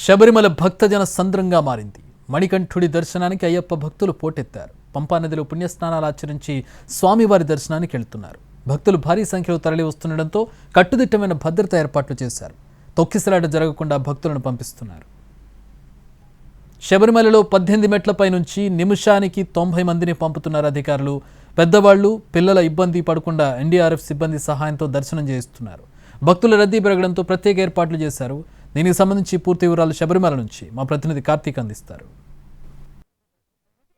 శబరిమల భక్తజన సంద్రంగా మారింది. మణికంఠుడి దర్శనానికి అయ్యప్ప భక్తులు పోటెత్తారు. పంపానదిలో పుణ్యస్నానాలు ఆచరించి స్వామివారి దర్శనానికి వెళ్తున్నారు. భక్తులు భారీ సంఖ్యలో తరలి వస్తుండటంతో కట్టుదిట్టమైన భద్రతా ఏర్పాట్లు చేశారు. తొక్కిసలాట జరగకుండా భక్తులను పంపిస్తున్నారు. శబరిమలలో 18 మెట్లపై నుంచి నిమిషానికి 90 మందిని పంపుతున్నారు అధికారులు. పెద్దవాళ్లు, పిల్లల ఇబ్బంది పడకుండా ఎన్డీఆర్ఎఫ్ సిబ్బంది సహాయంతో దర్శనం చేయిస్తున్నారు. భక్తుల రద్దీ పెరగడంతో ప్రత్యేక ఏర్పాట్లు చేశారు. దీనికి సంబంధించి పూర్తి వివరాలు శబరిమల నుంచి మా ప్రతినిధి కార్తీక్ అందిస్తారు.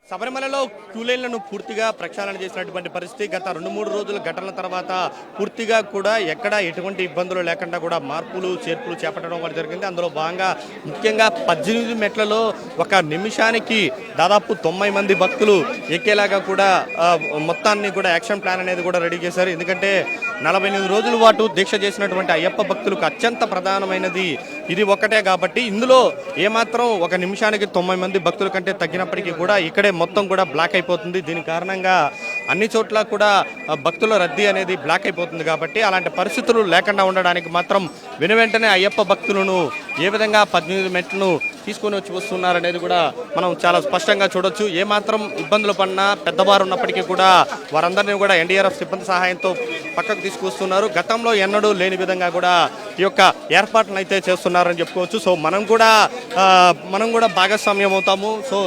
శబరిమలలో క్యూలైన్లను పూర్తిగా ప్రక్షాళన చేసినటువంటి పరిస్థితి. గత 2-3 రోజుల ఘటనల తర్వాత పూర్తిగా కూడా ఎక్కడ ఎటువంటి ఇబ్బందులు లేకుండా కూడా మార్పులు చేర్పులు చేపట్టడం కూడా జరిగింది. అందులో భాగంగా ముఖ్యంగా 18 మెట్లలో ఒక నిమిషానికి దాదాపు 90 మంది భక్తులు ఎక్కేలాగా కూడా మొత్తాన్ని కూడా యాక్షన్ ప్లాన్ అనేది కూడా రెడీ చేశారు. ఎందుకంటే 48 రోజుల పాటు దీక్ష చేసినటువంటి అయ్యప్ప భక్తులకు అత్యంత ప్రధానమైనది ఇది ఒకటే కాబట్టి ఇందులో ఏమాత్రం ఒక నిమిషానికి 90 మంది భక్తుల కంటే తగ్గినప్పటికీ కూడా ఇక్కడే మొత్తం కూడా బ్లాక్ అయిపోతుంది. దీని కారణంగా అన్ని చోట్ల కూడా భక్తుల రద్దీ అనేది బ్లాక్ అయిపోతుంది. కాబట్టి అలాంటి పరిస్థితులు లేకుండా ఉండడానికి మాత్రం వెనువెంటనే అయ్యప్ప భక్తులను ఏ విధంగా 18 మెట్లను తీసుకొని వచ్చి వస్తున్నారనేది కూడా మనం చాలా స్పష్టంగా చూడొచ్చు. ఏమాత్రం ఇబ్బందులు పడినా పెద్దవారు ఉన్నప్పటికీ కూడా వారందరినీ కూడా ఎన్డీఆర్ఎఫ్ సిబ్బంది సహాయంతో పక్కకు తీసుకొస్తున్నారు. గతంలో ఎన్నడూ లేని విధంగా కూడా ఈ యొక్క ఏర్పాట్లను అయితే చేస్తున్నారని చెప్పుకోవచ్చు. సో మనం కూడా భాగస్వామ్యం అవుతాము. సో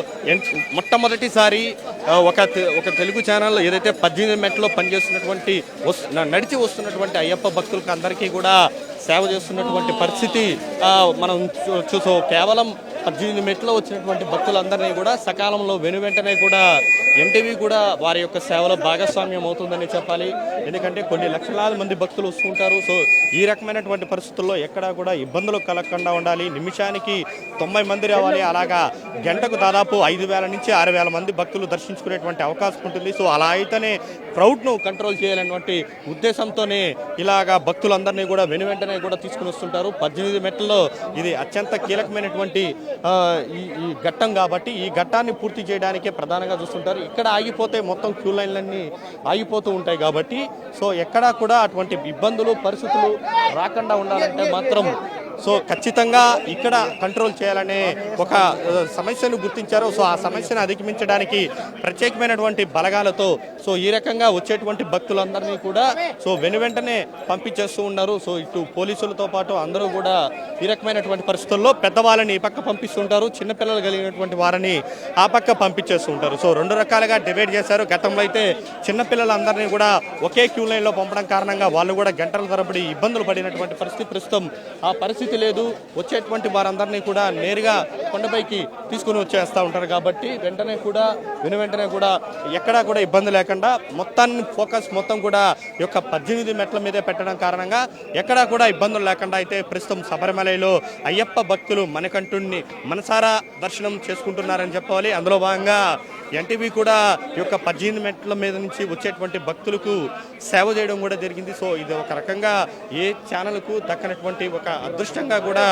మొట్టమొదటిసారి ఒక తెలుగు ఛానల్ ఏదైతే 18 మెట్లో పనిచేస్తున్నటువంటి నడిచి వస్తున్నటువంటి అయ్యప్ప భక్తులకు అందరికీ కూడా సేవ చేస్తున్నటువంటి పరిస్థితి మనం చూసో కేవలం 18 మెట్లో వచ్చినటువంటి భక్తులందరినీ కూడా సకాలంలో వెంటనే కూడా ఎన్టీవీ కూడా వారి యొక్క సేవలో భాగస్వామ్యం అవుతుందని చెప్పాలి. ఎందుకంటే కొన్ని లక్షలాది మంది భక్తులు వస్తుంటారు. సో ఈ రకమైనటువంటి పరిస్థితుల్లో ఎక్కడా కూడా ఇబ్బందులు కలగకుండా ఉండాలి. నిమిషానికి 90 మంది రావాలి. అలాగా గంటకు దాదాపు 5,000 నుంచి 6,000 మంది భక్తులు దర్శించుకునేటువంటి అవకాశం ఉంటుంది. సో అలా అయితేనే క్రౌడ్ను కంట్రోల్ చేయాలన్నటువంటి ఉద్దేశంతోనే ఇలాగా భక్తులందరినీ కూడా వెంటనే కూడా తీసుకుని వస్తుంటారు. 18 మెట్లలో ఇది అత్యంత కీలకమైనటువంటి ఈ ఘట్టం కాబట్టి ఈ ఘట్టాన్ని పూర్తి చేయడానికే ప్రధానంగా చూస్తుంటారు. ఇక్కడ ఆగిపోతే మొత్తం క్యూ లైన్లన్నీ ఆగిపోతూ ఉంటాయి కాబట్టి సో ఎక్కడా కూడా అటువంటి ఇబ్బందులు పరిస్థితులు రాకుండా ఉండాలంటే మాత్రం సో ఖచ్చితంగా ఇక్కడ కంట్రోల్ చేయాలనే ఒక సమస్యను గుర్తించారు. సో ఆ సమస్యను అధిగమించడానికి ప్రత్యేకమైనటువంటి బలగాలతో సో ఈ రకంగా వచ్చేటువంటి భక్తులందరినీ కూడా సో వెంటనే పంపించేస్తూ ఉన్నారు. సో ఇటు పోలీసులతో పాటు అందరూ కూడా ఈ రకమైనటువంటి పరిస్థితుల్లో పెద్దవాళ్ళని ఈ పక్క పంపిస్తుంటారు, చిన్నపిల్లలు కలిగినటువంటి వారిని ఆ పక్క పంపించేస్తూ ఉంటారు. సో 2 రకాలుగా డివైడ్ చేశారు. గతంలో అయితే చిన్నపిల్లలందరినీ కూడా ఒకే క్యూ లైన్లో పంపడం కారణంగా వాళ్ళు కూడా గంటల తరబడి ఇబ్బందులు పడినటువంటి పరిస్థితి. ప్రస్తుతం ఆ పరిస్థితి లేదు. వచ్చేటువంటి వారందరినీ కూడా నేరుగా కొండపైకి తీసుకుని వచ్చేస్తూ ఉంటారు కాబట్టి వెంటనే కూడా ఎక్కడా కూడా ఇబ్బంది లేకుండా మొత్తాన్ని ఫోకస్ మొత్తం కూడా ఈ యొక్క 18 మెట్ల మీదే పెట్టడం కారణంగా ఎక్కడా కూడా ఇబ్బందులు లేకుండా అయితే ప్రస్తుతం శబరిమలలో అయ్యప్ప భక్తులు మణికంఠుడిని మనసారా దర్శనం చేసుకుంటున్నారని చెప్పాలి. అందులో భాగంగా ఎన్టీవీ కూడా ఈ యొక్క 18 మెట్ల మీద నుంచి వచ్చేటువంటి భక్తులకు సేవ చేయడం కూడా జరిగింది. సో ఇది ఒక రకంగా ఏ ఛానల్కు దక్కనటువంటి ఒక అదృష్టంగా కూడా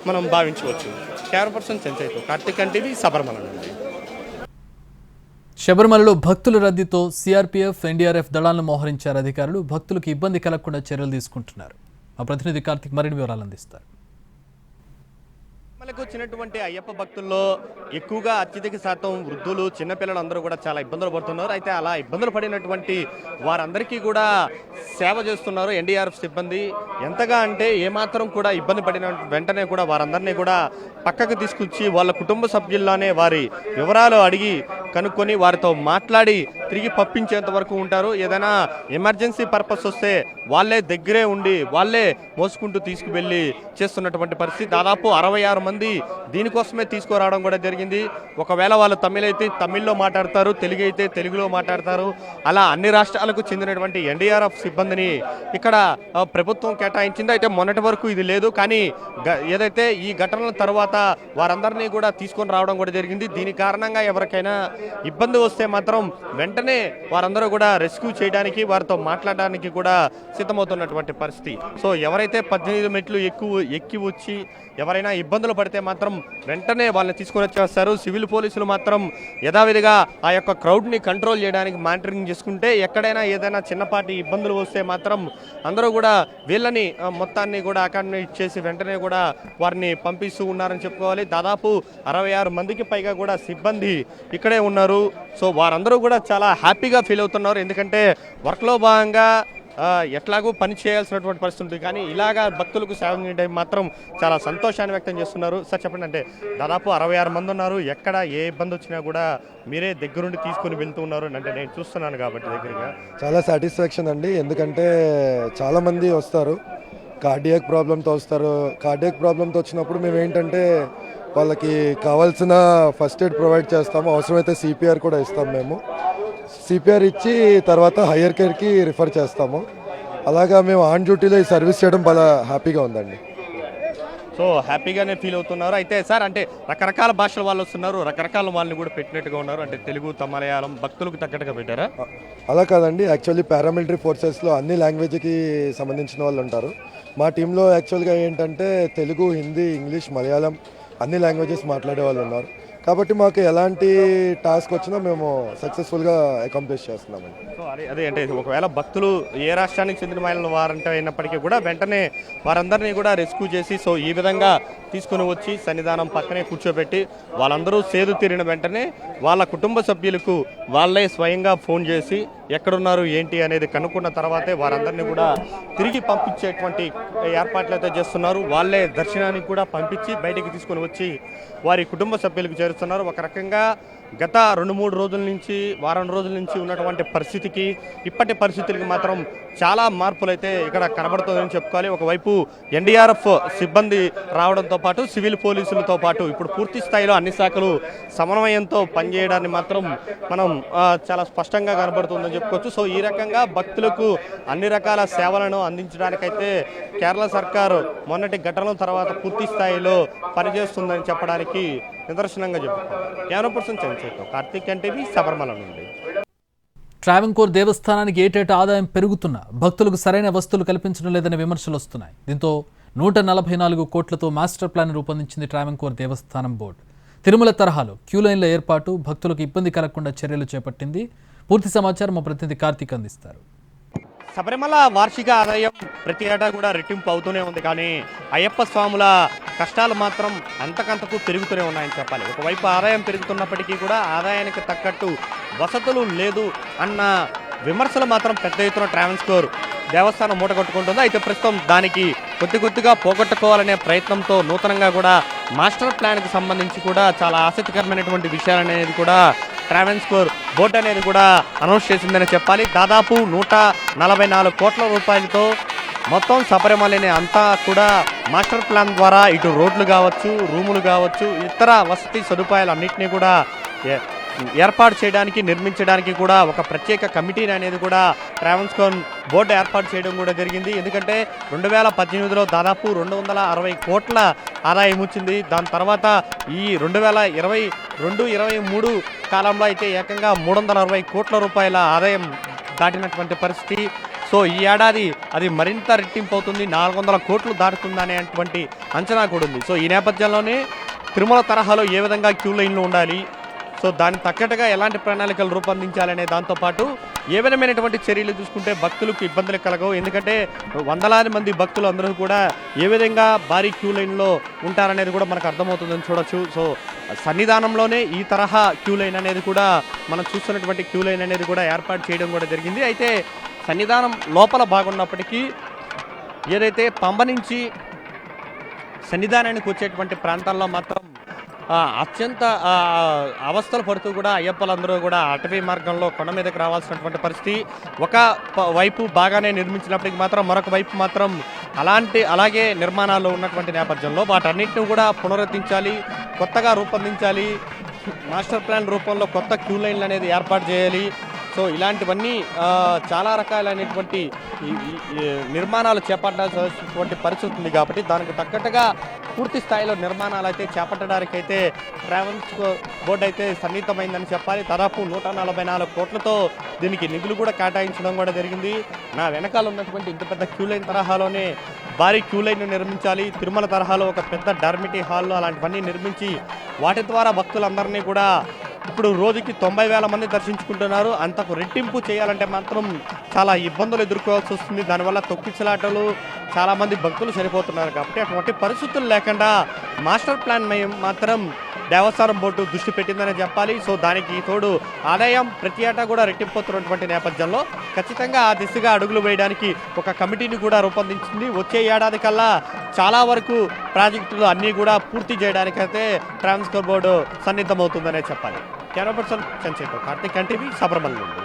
మనం భావించవచ్చు. కెమెరా పర్సన్ చెంచయ్యతో కార్తీక్ ఎన్టీవీ శబరిమల నుండి. శబరిమలలో భక్తుల రద్దీతో సిఆర్పీఎఫ్, ఎన్డీఆర్ఎఫ్ దళాలను మోహరించారు అధికారులు. భక్తులకు ఇబ్బంది కలగకుండా చర్యలు తీసుకుంటున్నారు. మా ప్రతినిధి కార్తీక్ మరిన్ని వివరాలు అందిస్తారు. మనకు వచ్చినటువంటి అయ్యప్ప భక్తుల్లో ఎక్కువగా అత్యధిక శాతం వృద్ధులు, చిన్నపిల్లలు అందరూ కూడా చాలా ఇబ్బందులు పడుతున్నారు. అయితే అలా ఇబ్బందులు పడినటువంటి వారందరికీ కూడా సేవ చేస్తున్నారు ఎన్డీఆర్ఎఫ్ సిబ్బంది. ఎంతగా అంటే ఏమాత్రం కూడా ఇబ్బంది పడిన వెంటనే కూడా వారందరినీ కూడా పక్కకు తీసుకొచ్చి వాళ్ళ కుటుంబ సభ్యుల్లోనే వారి వివరాలు అడిగి కనుక్కొని వారితో మాట్లాడి తిరిగి పంపించేంత వరకు ఉంటారు. ఏదైనా ఎమర్జెన్సీ పర్పస్ వస్తే వాళ్ళే దగ్గరే ఉండి వాళ్ళే మోసుకుంటూ తీసుకువెళ్ళి చేస్తున్నటువంటి పరిస్థితి. దాదాపు 66 మంది దీనికోసమే తీసుకురావడం కూడా జరిగింది. ఒకవేళ వాళ్ళు తమిళ అయితే తమిళ్లో మాట్లాడతారు, తెలుగు అయితే తెలుగులో మాట్లాడతారు. అలా అన్ని రాష్ట్రాలకు చెందినటువంటి ఎన్డీఆర్ఎఫ్ సిబ్బందిని ఇక్కడ ప్రభుత్వం కేటాయించింది. అయితే మొన్నటి వరకు ఇది లేదు. కానీ ఏదైతే ఈ ఘటనల తర్వాత వారందరినీ కూడా తీసుకొని రావడం కూడా జరిగింది. దీని కారణంగా ఎవరికైనా ఇబ్బంది వస్తే మాత్రం వెంటనే వెంటనే వారందరూ కూడా రెస్క్యూ చేయడానికి వారితో మాట్లాడడానికి కూడా సిద్ధమవుతున్నటువంటి పరిస్థితి. సో ఎవరైతే 18 మెట్లు ఎక్కి వచ్చి ఎవరైనా ఇబ్బందులు పడితే మాత్రం వెంటనే వాళ్ళని తీసుకొని వచ్చేస్తారు. సివిల్ పోలీసులు మాత్రం యథావిధిగా ఆ యొక్క క్రౌడ్ని కంట్రోల్ చేయడానికి మానిటరింగ్ చేసుకుంటే ఎక్కడైనా ఏదైనా చిన్నపాటి ఇబ్బందులు వస్తే మాత్రం అందరూ కూడా వీళ్ళని మొత్తాన్ని కూడా అకామిడేట్ చేసి వెంటనే కూడా వారిని పంపిస్తూ ఉన్నారని చెప్పుకోవాలి. దాదాపు 66 మందికి పైగా కూడా సిబ్బంది ఇక్కడే ఉన్నారు. సో వారందరూ కూడా చాలా హ్యాపీగా ఫీల్ అవుతున్నారు. ఎందుకంటే వర్క్లో భాగంగా ఎట్లాగో పని చేయాల్సినటువంటి పరిస్థితి ఉంటుంది, కానీ ఇలాగా భక్తులకు సేవ చేయడం మాత్రం చాలా సంతోషాన్ని వ్యక్తం చేస్తున్నారు. సార్ చెప్పండి, అంటే దాదాపు 66 మంది ఉన్నారు, ఎక్కడ ఏ ఇబ్బంది వచ్చినా కూడా మీరే దగ్గరుండి తీసుకుని వెళ్తూ ఉన్నారు అంటే నేను చూస్తున్నాను కాబట్టి దగ్గరగా చాలా సాటిస్ఫాక్షన్ అండి. ఎందుకంటే చాలామంది వస్తారు, కార్డియాక్ ప్రాబ్లంతో వస్తారు. కార్డియాక్ ప్రాబ్లంతో వచ్చినప్పుడు మేము ఏంటంటే వాళ్ళకి కావాల్సిన ఫస్ట్ ఎయిడ్ ప్రొవైడ్ చేస్తాము. అవసరమైతే సిపిఆర్ కూడా ఇస్తాము. మేము సిపిఆర్ ఇచ్చి తర్వాత హయ్యర్ కేర్కి రిఫర్ చేస్తాము. అలాగా మేము ఆన్ డ్యూటీలో ఈ సర్వీస్ చేయడం చాలా హ్యాపీగా ఉందండి. సో హ్యాపీగానే ఫీల్ అవుతున్నారు. అయితే సార్, అంటే రకరకాల భాషల వాళ్ళు వస్తున్నారు, రకరకాల వాళ్ళని కూడా పెట్టినట్టుగా ఉన్నారు, అంటే తెలుగు, మలయాళం భక్తులకు తగ్గట్టుగా పెట్టారా? అలా కాదండి, యాక్చువల్లీ పారామిలిటరీ ఫోర్సెస్లో అన్ని లాంగ్వేజ్కి సంబంధించిన వాళ్ళు ఉంటారు. మా టీంలో యాక్చువల్గా ఏంటంటే తెలుగు, హిందీ, ఇంగ్లీష్, మలయాళం అన్ని లాంగ్వేజెస్ మాట్లాడే వాళ్ళు ఉన్నారు. కాబట్టి మాకు ఎలాంటి టాస్క్ వచ్చినా మేము సక్సెస్ఫుల్గా అకాంప్లిష్ చేస్తున్నామండి. సో అదే అంటే ఒకవేళ భక్తులు ఏ రాష్ట్రానికి చెందిన వాళ్ళ వారంటే అయినప్పటికీ కూడా వెంటనే వారందరినీ కూడా రెస్క్యూ చేసి సో ఈ విధంగా తీసుకుని వచ్చి సన్నిధానం పక్కనే కూర్చోబెట్టి వాళ్ళందరూ సేదు తీరిన వెంటనే వాళ్ళ కుటుంబ సభ్యులకు వాళ్ళే స్వయంగా ఫోన్ చేసి ఎక్కడున్నారు ఏంటి అనేది కనుక్కున్న తర్వాతే వారందరినీ కూడా తిరిగి పంపించేటువంటి ఏర్పాట్లు అయితే చేస్తున్నారు. వాళ్ళే దర్శనానికి కూడా పంపించి బయటికి తీసుకొని వచ్చి వారి కుటుంబ సభ్యులకు చేరుస్తున్నారు. ఒక రకంగా గత 2-3 రోజుల నుంచి, వారం రోజుల నుంచి ఉన్నటువంటి పరిస్థితికి ఇప్పటి పరిస్థితులకి మాత్రం చాలా మార్పులు అయితే ఇక్కడ కనబడుతుందని చెప్పుకోవాలి. ఒకవైపు ఎన్డీఆర్ఎఫ్ సిబ్బంది రావడంతో పాటు సివిల్ పోలీసులతో పాటు ఇప్పుడు పూర్తి స్థాయిలో అన్ని శాఖలు సమన్వయంతో పనిచేయడాన్ని మాత్రం మనం చాలా స్పష్టంగా కనబడుతుందని చెప్పుకోవచ్చు. సో ఈ రకంగా భక్తులకు అన్ని రకాల సేవలను అందించడానికైతే కేరళ సర్కారు మొన్నటి ఘటనల తర్వాత పూర్తి స్థాయిలో పనిచేస్తుందని చెప్పడానికి నిదర్శనంగా చెప్పుకోవాలి. జ్ఞానపర్సన్ చంద్రశేఖర్, కార్తీక్ ఎన్టీవీ, శబరిమల నుండి. ట్రావెన్కోర్ దేవస్థానానికి ఏటేటా ఆదాయం పెరుగుతున్నా భక్తులకు సరైన వస్తువులు కల్పించడం లేదనే విమర్శలు వస్తున్నాయి. దీంతో 144 కోట్లతో మాస్టర్ ప్లాన్ రూపొందించింది ట్రావెన్కోర్ దేవస్థానం బోర్డు. తిరుమల తరహాలో క్యూ లైన్ల ఏర్పాటు, భక్తులకు ఇబ్బంది కలగకుండా చర్యలు చేపట్టింది. పూర్తి సమాచారం మా ప్రతినిధి కార్తీక్ అందిస్తారు. శబరిమల వార్షిక ఆదాయం ప్రతి ఏటా కూడా రెట్టింపు అవుతూనే ఉంది, కానీ అయ్యప్ప స్వాముల కష్టాలు మాత్రం అంతకంతకు పెరుగుతూనే ఉన్నాయని చెప్పాలి. ఒకవైపు ఆదాయం పెరుగుతున్నప్పటికీ కూడా ఆదాయానికి తగ్గట్టు వసతులు లేదు అన్న విమర్శలు మాత్రం పెద్ద ఎత్తున ట్రావెన్కోర్ దేవస్థానం మూటగొట్టుకుంటుంది. అయితే ప్రస్తుతం దానికి కొద్దిగా పోగొట్టుకోవాలనే ప్రయత్నంతో నూతనంగా కూడా మాస్టర్ ప్లాన్కి సంబంధించి కూడా చాలా ఆసక్తికరమైనటువంటి విషయాలు అనేది కూడా ట్రావెన్కోర్ బోర్డు అనేది కూడా అనౌన్స్ చేసిందని చెప్పాలి. దాదాపు 144 కోట్ల రూపాయలతో మొత్తం శబరిమలని అంతా కూడా మాస్టర్ ప్లాన్ ద్వారా ఇటు రోడ్లు కావచ్చు, రూములు కావచ్చు, ఇతర వసతి సదుపాయాలు అన్నింటినీ కూడా ఏర్పాటు చేయడానికి, నిర్మించడానికి కూడా ఒక ప్రత్యేక కమిటీని అనేది కూడా ట్రావెన్కోర్ బోర్డు ఏర్పాటు చేయడం కూడా జరిగింది. ఎందుకంటే 2018లో దాదాపు 260 కోట్ల ఆదాయం వచ్చింది. దాని తర్వాత ఈ 2022-23 కాలంలో అయితే ఏకంగా 360 కోట్ల రూపాయల ఆదాయం దాటినటువంటి పరిస్థితి. సో ఈ ఏడాది అది మరింత రెట్టింపు అవుతుంది, 400 కోట్లు దాటుతుందనేటువంటి అంచనా కూడా ఉంది. సో ఈ నేపథ్యంలోనే తిరుమల తరహాలో ఏ విధంగా క్యూ లైన్లు ఉండాలి, సో దానికి తగ్గట్టుగా ఎలాంటి ప్రణాళికలు రూపొందించాలనే దాంతోపాటు ఏ విధమైనటువంటి చర్యలు తీసుకుంటే భక్తులకు ఇబ్బందులు కలగవు. ఎందుకంటే వందలాది మంది భక్తులు అందరూ కూడా ఏ విధంగా భారీ క్యూ లైన్లో ఉంటారనేది కూడా మనకు అర్థమవుతుందని చూడొచ్చు. సో సన్నిధానంలోనే ఈ తరహా క్యూ లైన్ అనేది కూడా మనం చూస్తున్నటువంటి క్యూ లైన్ అనేది కూడా ఏర్పాటు చేయడం కూడా జరిగింది. అయితే సన్నిధానం లోపల బాగున్నప్పటికీ ఏదైతే పంబ నుంచి సన్నిధానానికి వచ్చేటువంటి ప్రాంతాల్లో మాత్రం అత్యంత అవస్థలు పడుతూ కూడా అయ్యప్పలందరూ కూడా అటవీ మార్గంలో కొండ మీదకి రావాల్సినటువంటి పరిస్థితి. ఒక వైపు బాగానే నిర్మించినప్పటికీ మాత్రం మరొక వైపు మాత్రం అలాగే నిర్మాణాలు ఉన్నటువంటి నేపథ్యంలో వాటన్నిటిని కూడా పునరుద్ధరించాలి, కొత్తగా రూపొందించాలి, మాస్టర్ ప్లాన్ రూపంలో కొత్త క్యూ లైన్లు అనేది ఏర్పాటు చేయాలి. సో ఇలాంటివన్నీ చాలా రకాలైనటువంటి నిర్మాణాలు చేపట్టాల్సినటువంటి పరిస్థితి ఉంది కాబట్టి దానికి తగ్గట్టుగా పూర్తి స్థాయిలో నిర్మాణాలు అయితే చేపట్టడానికైతే ట్రావెల్స్ బోర్డు అయితే సన్నిహితమైందని చెప్పాలి. దాదాపు 144 కోట్లతో దీనికి నిధులు కూడా కేటాయించడం కూడా జరిగింది. నా వెనకాల ఉన్నటువంటి ఇంత పెద్ద క్యూ లైన్ తరహాలోనే భారీ క్యూ లైన్ నిర్మించాలి. తిరుమల తరహాలో ఒక పెద్ద డార్మిటీ హాల్ అలాంటివన్నీ నిర్మించి వాటి ద్వారా భక్తులందరినీ కూడా ఇప్పుడు రోజుకి 90,000 మంది దర్శించుకుంటున్నారు. అంతకు రెట్టింపు చేయాలంటే మాత్రం చాలా ఇబ్బందులు ఎదుర్కోవాల్సి వస్తుంది. దానివల్ల తొక్కిసలాటలు చాలామంది భక్తులు సరిపోతున్నారు కాబట్టి అటువంటి పరిస్థితులు లేకుండా మాస్టర్ ప్లాన్ మాత్రం దేవస్థానం బోర్డు దృష్టి పెట్టిందనే చెప్పాలి. సో దానికి తోడు ఆదాయం ప్రతి ఏటా కూడా రెట్టింపోతున్నటువంటి నేపథ్యంలో ఖచ్చితంగా ఆ దిశగా అడుగులు వేయడానికి ఒక కమిటీని కూడా రూపొందించింది. వచ్చే ఏడాది కల్లా చాలా వరకు ప్రాజెక్టులు అన్నీ కూడా పూర్తి చేయడానికైతే ట్రాన్స్పోర్ట్ బోర్డు సన్నిద్ధమవుతుందనే చెప్పాలి. Camera person Chandrashekar, Karthik NTV, Sabarimala నుండి.